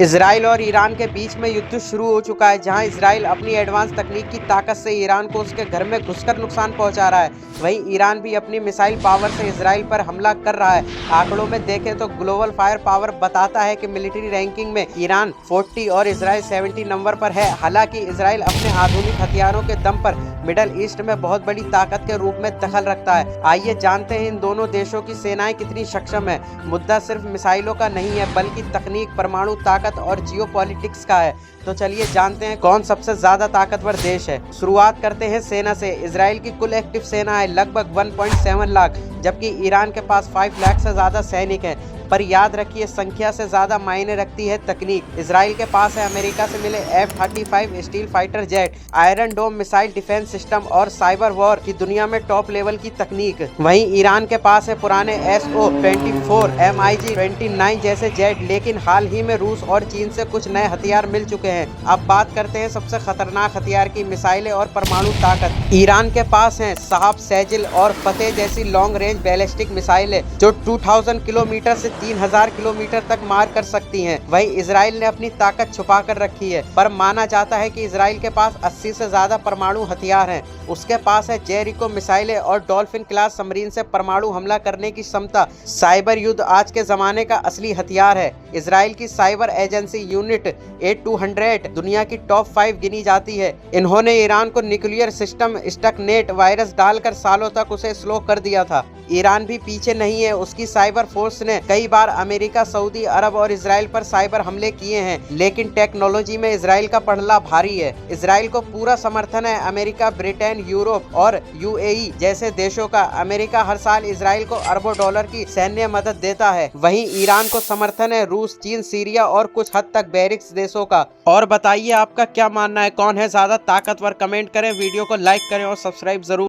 Israel और Iran के बीच में युद्ध शुरू हो चुका है, जहां इजराइल अपनी एडवांस तकनीक की ताकत से ईरान को उसके घर में घुसकर नुकसान पहुंचा रहा है। वहीं ईरान भी अपनी मिसाइल पावर से इजराइल पर हमला कर रहा है। आंकड़ों में देखें तो ग्लोबल फायर पावर बताता है कि मिलिट्री रैंकिंग में ईरान 40 और इजराइल 70 नंबर पर है। हालांकि इजराइल अपने आधुनिक हथियारों के दम पर मिडल ईस्ट में बहुत बड़ी ताकत के रूप में दखल रखता है। आइए जानते हैं इन दोनों देशों की सेनाएं कितनी सक्षम है। मुद्दा सिर्फ मिसाइलों का नहीं है, बल्कि तकनीक, परमाणु ताकत और जियोपॉलिटिक्स का है। तो चलिए जानते हैं कौन सबसे ज्यादा ताकतवर देश है। शुरुआत करते हैं सेना से। इजराइल की कुल एक्टिव सेना है लगभग 1.7 लाख, जबकि ईरान के पास 5 लाख से ज्यादा सैनिक हैं। पर याद रखिए, संख्या से ज्यादा मायने रखती है तकनीक। इजराइल के पास है अमेरिका से मिले F-35 stealth fighter jet, Iron Dome missile defence system और साइबर वॉर की दुनिया में टॉप लेवल की तकनीक। वहीं ईरान के पास है पुराने SO-24, MiG-29 जैसे जेट, लेकिन हाल ही में रूस और चीन से कुछ नए हथियार मिल चुके हैं। अब बात करते हैं सबसे खतरनाक हथियार की, मिसाइलें और परमाणु ताकत। ईरान के पास है साहब, सेजिल और फतेह जैसी लॉन्ग रेंज बैलिस्टिक मिसाइलें जो 2000 किलोमीटर से 3000 किलोमीटर तक मार कर सकती हैं। वहीं इजराइल ने अपनी ताकत छुपा कर रखी है, पर माना जाता है कि इजराइल के पास 80 से ज्यादा परमाणु हथियार हैं। उसके पास है जेरिको मिसाइलें और डॉल्फिन क्लास सबमरीन से परमाणु हमला करने की क्षमता। साइबर युद्ध आज के जमाने का असली हथियार है। इजराइल की साइबर एजेंसी यूनिट 8200 दुनिया की टॉप 5 गिनी जाती है। इन्होंने ईरान को न्यूक्लियर सिस्टम स्टकनेट वायरस डालकर सालों तक उसे स्लो कर दिया था। ईरान भी पीछे नहीं है। उसकी साइबर फोर्स ने कई बार अमेरिका, सऊदी अरब और इजराइल पर साइबर हमले किए हैं, लेकिन टेक्नोलॉजी में इजराइल का पड़ला भारी है। इजराइल को पूरा समर्थन है अमेरिका, ब्रिटेन, यूरोप और UAE जैसे देशों का। अमेरिका हर साल इजराइल को अरबों डॉलर की सैन्य मदद देता है। वहीं ईरान को समर्थन है रूस, चीन, सीरिया और कुछ हद तक बैरिक्स देशों का। और बताइए आपका क्या मानना है, कौन है ज्यादा ताकतवर? कमेंट करें, वीडियो को लाइक करें और सब्सक्राइब जरूर